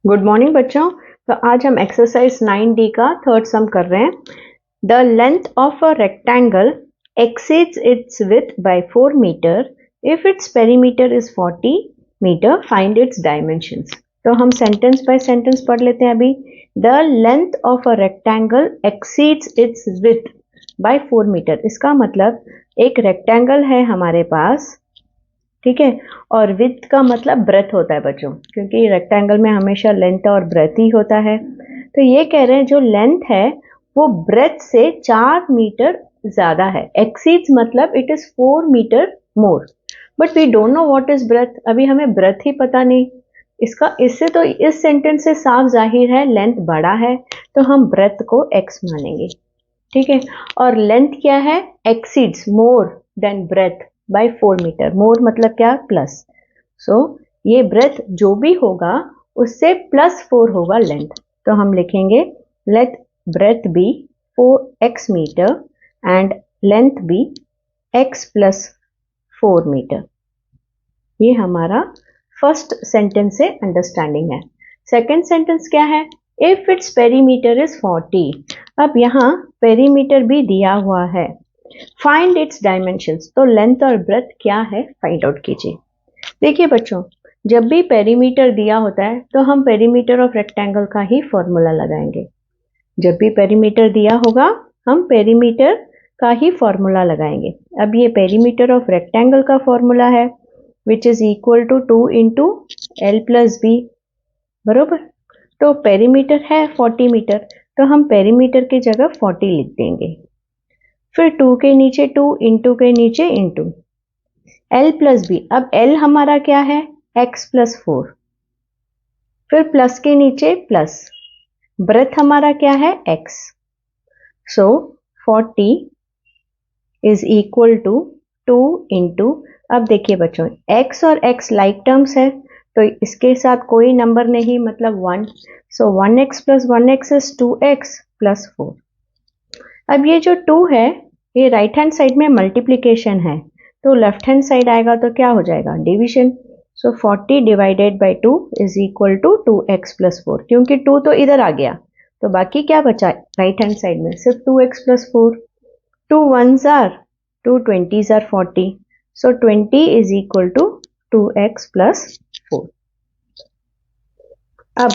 Good morning बच्चों। तो आज हम एक्सरसाइज 9D का थर्ड सम कर रहे हैं। The length of a rectangle exceeds its width by 4 metre if its perimeter is 40 metre, find its dimensions. तो हम सेंटेंस बाय सेंटेंस पढ़ लेते हैं अभी। The length of a rectangle exceeds its width by 4 metre. इसका मतलब एक rectangle है हमारे पास, ठीक है, और विड्थ का मतलब ब्रेथ होता है बच्चों, क्योंकि रेक्टेंगल में हमेशा लेंथ और ब्रेथ ही होता है। तो ये कह रहे हैं जो लेंथ है वो ब्रेथ से 4 मीटर ज्यादा है। एक्सीड्स मतलब it is 4 metre more, but we don't know what is breadth. अभी हमें ब्रेथ ही पता नहीं इसका। इससे तो इस सेंटेंस से साफ जाहिर है लेंथ बड़ा है, तो हम ब्रेथ को एक्स मानेंगे, ठीक है। और लेंथ क्या है? Exceeds, more than breadth by 4 metre. More मतलब क्या? प्लस। सो ये ब्रेथ जो भी होगा उससे +4 होगा लेंथ। तो हम लिखेंगे let breadth be 4x metre and length be x + 4 metre. ये हमारा फर्स्ट सेंटेंस से अंडरस्टैंडिंग है। सेकेंड सेंटेंस क्या है? If its perimeter is 40। अब यहाँ पेरीमीटर भी दिया हुआ है। फाइंड इट्स डायमेंशंस, तो लेंथ और ब्रेथ क्या है फाइंड आउट कीजिए। देखिए बच्चों, जब भी पेरीमीटर दिया होता है तो हम पेरीमीटर ऑफ रेक्टेंगल का ही फॉर्मूला लगाएंगे। जब भी पेरीमीटर दिया होगा हम पेरीमीटर का ही फॉर्मूला लगाएंगे। अब ये पेरीमीटर ऑफ रेक्टेंगल का फॉर्मूला है which is equal to 2 into L + B, बरोबर। तो पेरीमीटर है 40 मीटर, तो हम पेरीमीटर की जगह 40 लिख देंगे। फिर 2 के नीचे 2, इंटू के नीचे इंटू L + B। अब L हमारा क्या है? x + 4। फिर प्लस के नीचे प्लस, ब्रेथ हमारा क्या है? x। So 40 is equal to 2 into, अब देखिए बच्चों x और x लाइक टर्म्स है, तो इसके साथ कोई नंबर नहीं, मतलब 1। सो 1x + 1x इज 2x + 4। अब ये जो 2 है ये राइट हैंड साइड में मल्टीप्लिकेशन है, तो लेफ्ट हैंड साइड आएगा तो क्या हो जाएगा? Division. So 40 divided by 2 is equal to 2x + 4। क्योंकि 2 तो इधर आ गया तो बाकी क्या बचा राइट हैंड साइड में? सिर्फ 2x + 4। 2 1s are 2 20s are 40। So 20 is equal to 2x + 4। अब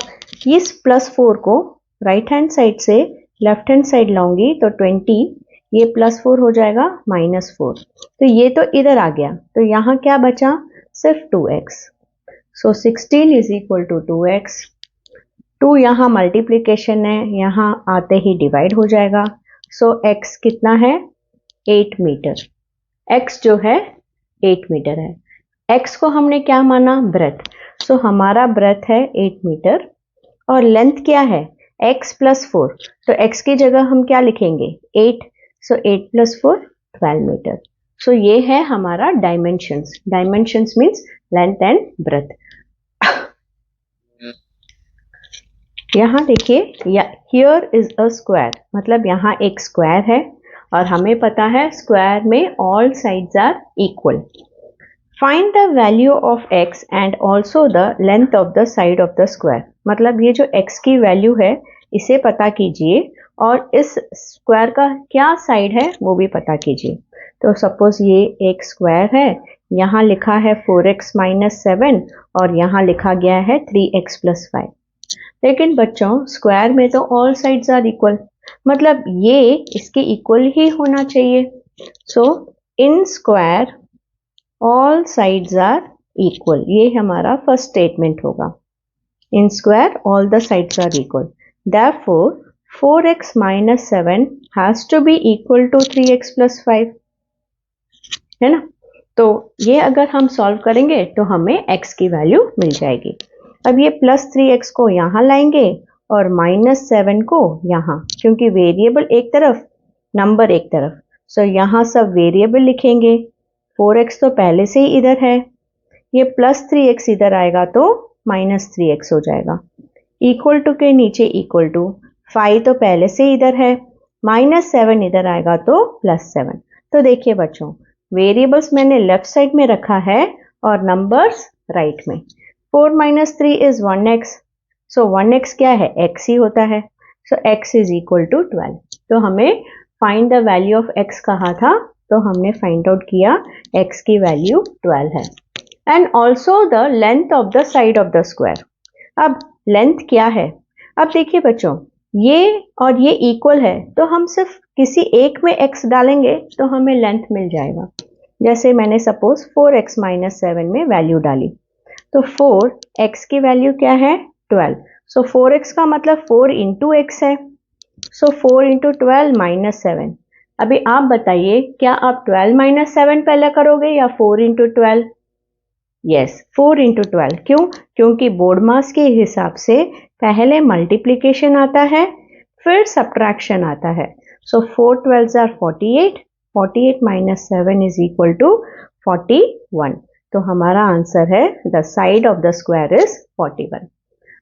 इस +4 को राइट हैंड साइड से लेफ्ट हैंड साइड लाऊंगी तो 20, ये +4 हो जाएगा -4। तो ये तो इधर आ गया, तो यहाँ क्या बचा? सिर्फ 2x। So 16 is equal to 2x। 2 यहाँ मल्टीप्लीकेशन है, यहाँ आते ही डिवाइड हो जाएगा। सो x कितना है? 8 मीटर। x जो है 8 मीटर है। x को हमने क्या माना? ब्रेथ। सो हमारा ब्रेथ है 8 मीटर और लेंथ क्या है? x + 4। तो x की जगह हम क्या लिखेंगे? 8। सो 8 + 4 12 मीटर। सो ये है हमारा dimensions. Dimensions means length and breadth. यहाँ देखिए, हियर इज अ स्क्वायर, मतलब यहाँ एक स्क्वायर है और हमें पता है स्क्वायर में all sides are equal. Find the value of x and also the length of the side of the square. मतलब ये जो x की वैल्यू है इसे पता कीजिए और इस स्क्वायर का क्या साइड है वो भी पता कीजिए। तो सपोज ये एक स्क्वायर है, यहाँ लिखा है 4x - 7 और यहाँ लिखा गया है 3x + 5। लेकिन बच्चों स्क्वायर में तो ऑल साइड्स आर इक्वल, मतलब ये इसके इक्वल ही होना चाहिए। So in square all sides are equal, ये हमारा फर्स्ट स्टेटमेंट होगा। In square all the sides are equal, therefore 4x - 7 has to be equal to 3x + 5, है ना। तो ये अगर हम सॉल्व करेंगे तो हमें x की वैल्यू मिल जाएगी। अब ये +3x को यहाँ लाएंगे और -7 को यहाँ, क्योंकि वेरिएबल एक तरफ नंबर एक तरफ, सो यहाँ सब वेरिएबल लिखेंगे। 4x तो पहले से ही इधर है, ये +3x इधर आएगा तो -3x हो जाएगा। इक्वल टू के नीचे इक्वल टू, 5 तो पहले से इधर है, -7 इधर आएगा तो +7। तो देखिए बच्चों, वेरिएबल्स मैंने लेफ्ट साइड में रखा है और नंबर्स राइट में। 4 - 3 is 1x, सो 1x क्या है, x ही होता है. सो x इज इक्वल टू 12. तो हमें find the value of x कहा था, तो हमने फाइंड आउट किया x की वैल्यू 12 है. And also the length of the side of the square. अब लेंथ क्या है, अब देखिए बच्चों, ये और ये इक्वल है, तो हम सिर्फ किसी एक में x डालेंगे तो हमें लेंथ मिल जाएगा. जैसे मैंने सपोज 4x माइनस 7 में वैल्यू डाली, तो 4x की वैल्यू क्या है, 12. सो 4x का मतलब 4 इंटू एक्स है. So 4 into 12 minus 7. अभी आप बताइए, क्या आप 12 माइनस 7 पहले करोगे या 4 इंटू 12? Yes, 4 into 12. क्यों? क्योंकि बोर्ड मास के हिसाब से पहले मल्टीप्लीकेशन आता है, फिर सब्ट्रैक्शन आता है. So 4 12 are 48. 48 minus 7 is equal to 41. तो हमारा आंसर है the side of the square is 41.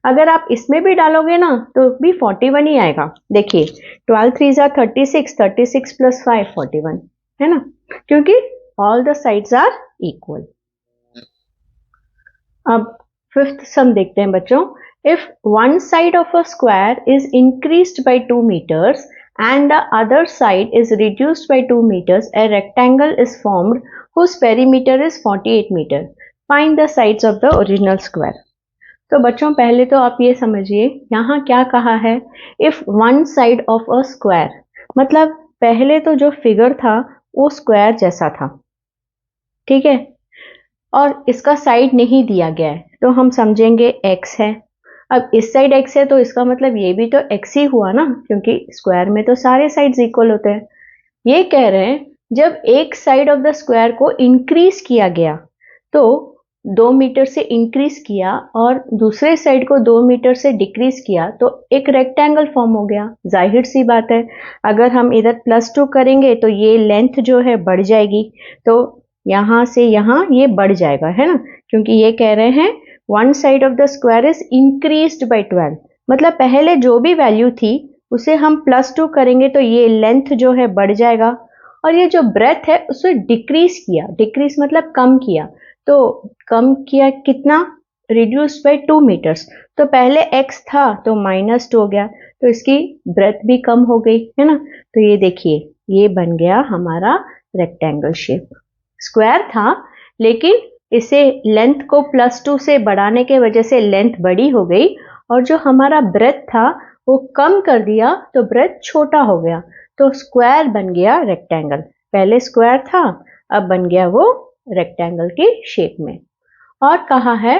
अगर आप इसमें भी डालोगे ना तो भी 41 ही आएगा. देखिए 12 3 आर 36, 36 प्लस 5 41 है ना, क्योंकि all the sides are equal. अब फिफ्थ सम देखते हैं बच्चों. If one side of a square is increased by 2 meters and the other side is reduced by 2 meters, a rectangle is formed whose perimeter is 48 meter. Find the sides of the original square. तो बच्चों पहले तो आप ये समझिए यहाँ क्या कहा है, if one side of a square, मतलब पहले तो जो फिगर था वो स्क्वायर जैसा था, ठीक है, और इसका साइड नहीं दिया गया है, तो हम समझेंगे x है. अब इस साइड x है तो इसका मतलब ये भी तो x ही हुआ ना, क्योंकि स्क्वायर में तो सारे साइड्स इक्वल होते हैं. ये कह रहे हैं जब एक साइड ऑफ द स्क्वायर को इंक्रीज किया गया, तो 2 मीटर से इंक्रीज किया और दूसरे साइड को 2 मीटर से डिक्रीज किया, तो एक रेक्टेंगल फॉर्म हो गया. जाहिर सी बात है, अगर हम इधर +2 करेंगे तो ये लेंथ जो है बढ़ जाएगी, तो यहाँ से यहाँ ये बढ़ जाएगा, है ना, क्योंकि ये कह रहे हैं one side of the square is increased bye 12. मतलब पहले जो भी वैल्यू थी उसे हम +2 करेंगे तो ये लेंथ जो है बढ़ जाएगा, और ये जो ब्रेथ है उसे डिक्रीज किया. डिक्रीज मतलब कम किया, तो कम किया कितना, रिड्यूस्ड बाय 2 मीटर्स. तो पहले x था तो -2 हो गया, तो इसकी ब्रेथ भी कम हो गई, है ना. तो ये देखिए ये बन गया हमारा रेक्टेंगल शेप. स्क्वायर था लेकिन इसे लेंथ को +2 से बढ़ाने के वजह से लेंथ बड़ी हो गई, और जो हमारा ब्रेथ था वो कम कर दिया तो ब्रेथ छोटा हो गया, तो स्क्वायर बन गया रेक्टेंगल. पहले स्क्वायर था, अब बन गया वो रेक्टेंगल की शेप में. और कहा है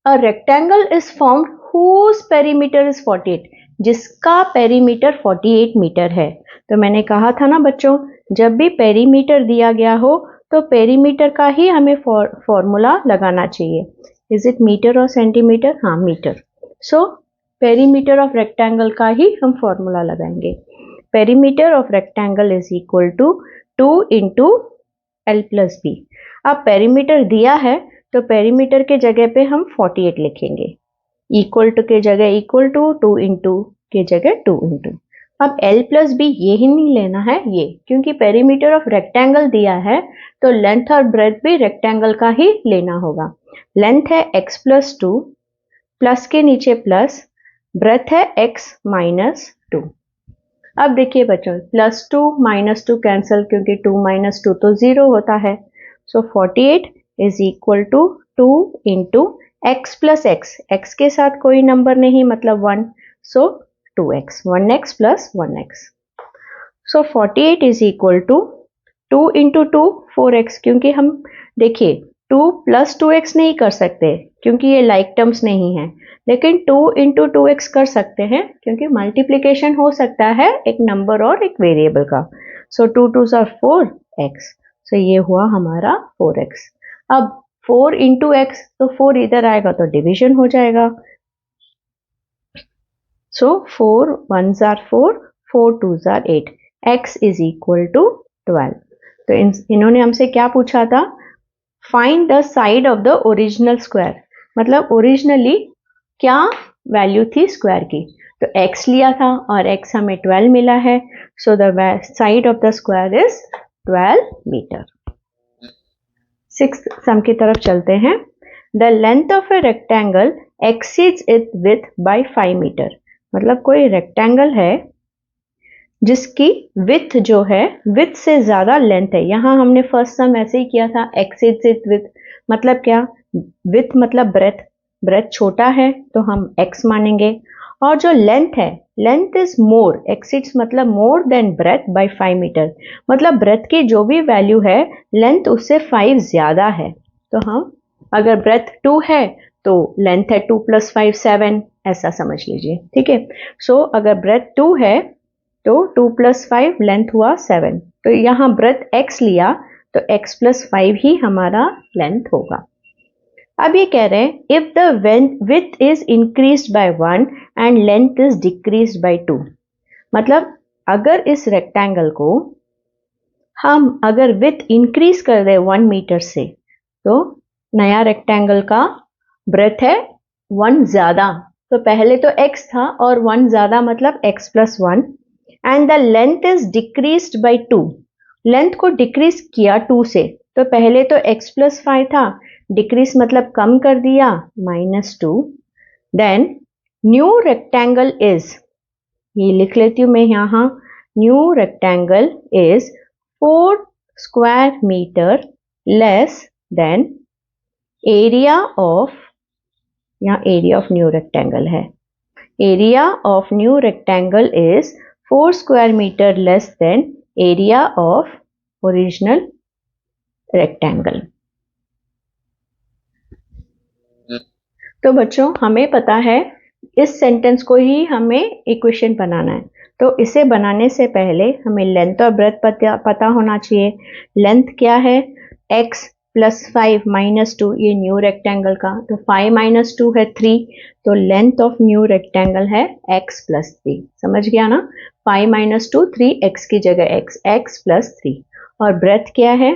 a rectangle is formed whose perimeter is 48, जिसका पेरीमीटर 48 मीटर है. तो मैंने कहा था ना बच्चों, जब भी पेरीमीटर दिया गया हो तो पेरीमीटर का ही हमें फॉर्मूला लगाना चाहिए. इज इट मीटर और सेंटीमीटर? हाँ metre. So perimeter of rectangle का ही हम फॉर्मूला लगाएंगे. Perimeter of rectangle is equal to 2 into L plus B. अब पेरीमीटर दिया है तो पेरीमीटर के जगह पे हम 48 लिखेंगे, इक्वल टू के जगह इक्वल टू, 2 इंटू के जगह 2 इंटू. अब L प्लस बी ये ही नहीं लेना है ये, क्योंकि पेरीमीटर ऑफ रेक्टेंगल दिया है तो लेंथ और ब्रेथ भी रेक्टेंगल का ही लेना होगा. लेंथ है x प्लस 2, प्लस के नीचे प्लस, ब्रेथ है x माइनस 2. अब देखिए बच्चों, +2 -2 कैंसिल, क्योंकि 2 - 2 तो 0 होता है. So 48 is equal to 2 into x plus x के साथ कोई नंबर नहीं मतलब 1, so 2x, 1x plus 1x. So 48 is equal to 2 into 2 4x, क्योंकि हम देखिए 2 प्लस 2x नहीं कर सकते क्योंकि ये लाइक टर्म्स नहीं है, लेकिन 2 इंटू 2x कर सकते हैं क्योंकि मल्टीप्लीकेशन हो सकता है एक नंबर और एक वेरिएबल का. सो 2 2s आर 4x. सो ये हुआ हमारा 4x. अब 4 इंटू एक्स, तो 4 इधर आएगा तो डिवीजन हो जाएगा. So 4 1s are 4, 4 2s are 8. x is equal to 12. तो इन्होंने हमसे क्या पूछा था, find the side of the original square. मतलब ओरिजिनली क्या वैल्यू थी स्क्वायर की, तो x लिया था और x हमें 12 मिला है. So the side of the square is 12 metre. 6th sum की तरफ चलते हैं. The length of a rectangle exceeds it width by 5 metre. मतलब कोई रेक्टेंगल है जिसकी विथ जो है विथ से ज्यादा लेंथ है। यहां हमने फर्स्ट सम ऐसे ही किया था, एक्सीड्स इट विथ मतलब क्या, विथ मतलब ब्रेथ, ब्रेथ छोटा है तो हम x मानेंगे, और जो लेंथ है लेंथ इज मोर, एक्सीड्स मतलब more than breadth by 5 metre, मतलब ब्रेथ की जो भी वैल्यू है लेंथ उससे 5 ज्यादा है। तो हम अगर ब्रेथ 2 है तो लेंथ है 2 + 5 7, ऐसा समझ लीजिए, ठीक है। सो अगर ब्रेथ 2 है तो 2 + 5 लेंथ हुआ 7, तो यहाँ ब्रेथ x लिया तो x + 5 ही हमारा लेंथ होगा। अब ये कह रहे हैं if the with is increased bye 1 and length is decreased bye 2, मतलब अगर इस रेक्टेंगल को हम अगर विथ इंक्रीज कर दे 1 मीटर से, तो नया रेक्टेंगल का ब्रेथ है 1 ज्यादा, तो पहले तो x था और 1 ज्यादा मतलब x + 1, and the length is decreased bye 2, length को डिक्रीज किया 2 से, तो पहले तो x + 5 था, डिक्रीज मतलब कम कर दिया -2, देन न्यू रेक्टेंगल इज, ये लिख लेती हूं मैं यहां, new rectangle is 4 square metre less than area of, यहाँ एरिया ऑफ न्यू रेक्टेंगल है, area of new rectangle is 4 square metre less than area of original rectangle. तो बच्चों हमें पता है इस सेंटेंस को ही हमें इक्वेशन बनाना है, तो इसे बनाने से पहले हमें लेंथ और ब्रेथ पता होना चाहिए। लेंथ क्या है, x + 5 - 2, ये न्यू रेक्टेंगल का, तो 5 - 2 है 3, तो लेंथ ऑफ न्यू रेक्टेंगल है x + 3, समझ गया ना। 5 - 2 3, x की जगह x + 3, और ब्रेथ क्या है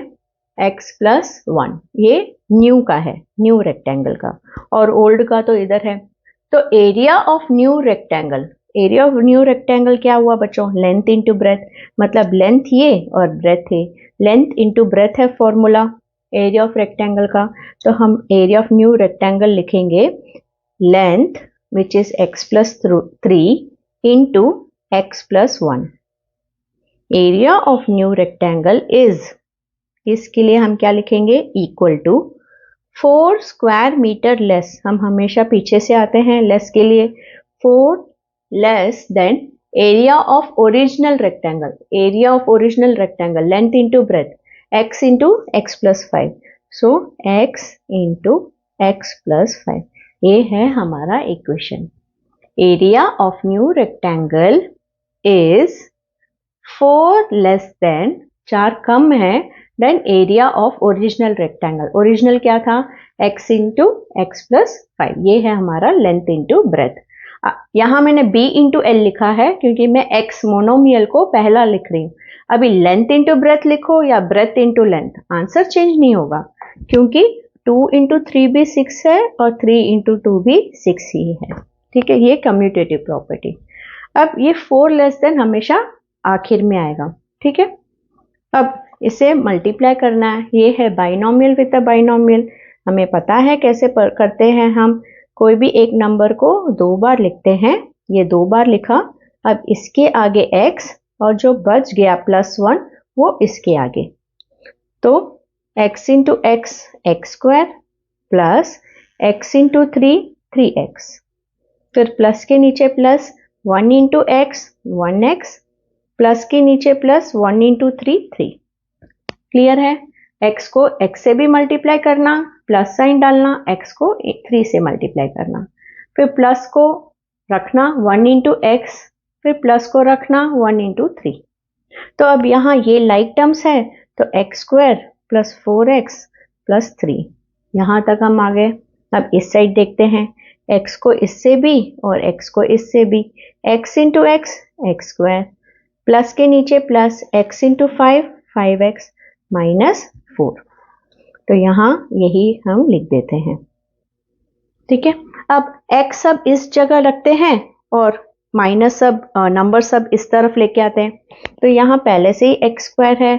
x + 1, ये न्यू का है, न्यू रेक्टेंगल का, और ओल्ड का तो इधर है। तो area of new rectangle, area of new rectangle क्या हुआ बच्चों, लेंथ इंटू ब्रेथ, मतलब लेंथ ये और ब्रेथ है, लेंथ इंटू ब्रेथ है फॉर्मूला एरिया ऑफ रेक्टेंगल का। तो हम एरिया ऑफ न्यू रेक्टेंगल लिखेंगे length which is x + 3 into x + 1। Area of new rectangle is, इसके लिए हम क्या लिखेंगे, equal to 4 square metre less, हम हमेशा पीछे से आते हैं लेस के लिए, 4 less than area of original rectangle, area of original rectangle length into breadth, x into x + 5, so x into x + 5, ये है हमारा equation. Area of new rectangle is 4 less than, 4 कम है, than area of original rectangle, original क्या था x into x + 5, ये है हमारा लेंथ इंटू ब्रेथ। यहां मैंने b इंटू एल लिखा है क्योंकि मैं x मोनोमियल को पहला लिख रही हूं। अभी लेंथ इंटू ब्रेथ लिखो या breath into length, answer change नहीं होगा क्योंकि 2 इंटू 3 भी 6 है और 3 इंटू 2 भी 6 ही है, ठीक है, ये कम्यूटेटिव प्रॉपर्टी। अब ये 4 लेस देन हमेशा आखिर में आएगा, ठीक है। अब इसे मल्टीप्लाई करना है, ये है बाइनोमियल विद अ बाइनोमियल, हमें पता है कैसे करते हैं हम, कोई भी एक नंबर को 2 बार लिखते हैं, ये 2 बार लिखा, अब इसके आगे x और जो बच गया +1 वो इसके आगे, तो x into x x² plus x into 3 3x, फिर प्लस के नीचे plus 1 into x 1x, plus के नीचे प्लस 1 इंटू 3 3। क्लियर है, x को x से भी मल्टीप्लाई करना, प्लस साइन डालना, x को 3 से मल्टीप्लाई करना, फिर प्लस को रखना 1 इंटू x, फिर प्लस को रखना 1 इंटू 3। तो अब यहाँ ये लाइक टर्म्स है, तो x² + 4x + 3, यहाँ तक हम आ गए। अब इस साइड देखते हैं, x को इससे भी और x को इससे भी, x into x x², plus के नीचे प्लस x इंटू 5 5x -4, तो यहाँ यही हम लिख देते हैं, ठीक है। अब x सब इस जगह रखते हैं और माइनस सब नंबर सब इस तरफ लेके आते हैं, तो यहाँ पहले से ही x² है,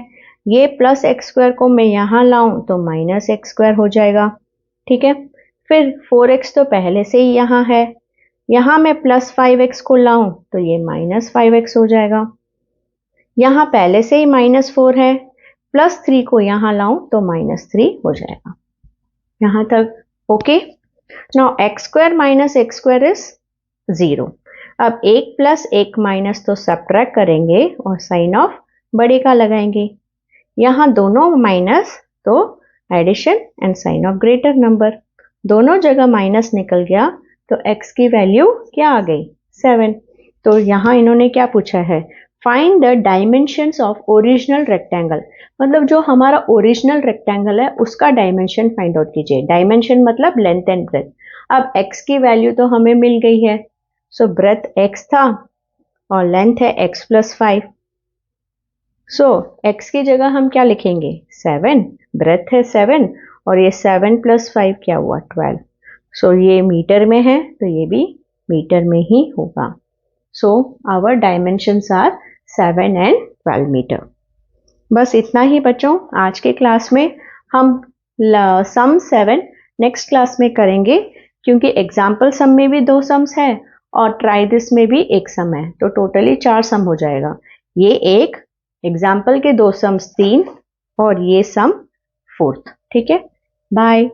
ये +x² को मैं यहाँ लाऊं तो -x² हो जाएगा, ठीक है। फिर 4x तो पहले से ही यहाँ है, यहाँ मैं प्लस 5x को लाऊं तो ये माइनस 5x हो जाएगा। यहाँ पहले से ही -4 है, प्लस 3 को यहाँ लाऊं तो -3 हो जाएगा। यहाँ तक okay. Now x square minus x square is 0। अब 1 प्लस 1 माइनस तो सब्ट्रैक्ट करेंगे और साइन ऑफ बड़े का लगाएंगे। यहाँ दोनों माइनस तो addition and sign of greater number, दोनों जगह माइनस निकल गया तो x की वैल्यू क्या आ गई 7। तो यहाँ इन्होंने क्या पूछा है, find the dimensions of original rectangle, मतलब जो हमारा ओरिजिनल रेक्टेंगल है उसका डायमेंशन फाइंड आउट कीजिए। डायमेंशन मतलब लेंथ एंड ब्रेथ। अब x की वैल्यू तो हमें मिल गई है, सो ब्रेथ x था और लेंथ है x प्लस 5। सो x की जगह हम क्या लिखेंगे 7, ब्रेथ है 7 और ये 7 प्लस 5 क्या हुआ 12। सो ये मीटर में है तो ये भी मीटर में ही होगा। So our dimensions are 7 and 12 metre. बस इतना ही बच्चों आज के क्लास में। हम सम 7 नेक्स्ट क्लास में करेंगे, क्योंकि एग्जाम्पल सम में भी 2 सम्स है और ट्राई दिस में भी 1 सम है, तो टोटली 4 सम हो जाएगा। ये एक एग्जाम्पल के 2 सम्स 3 और ये सम 4th। ठीक है, बाय।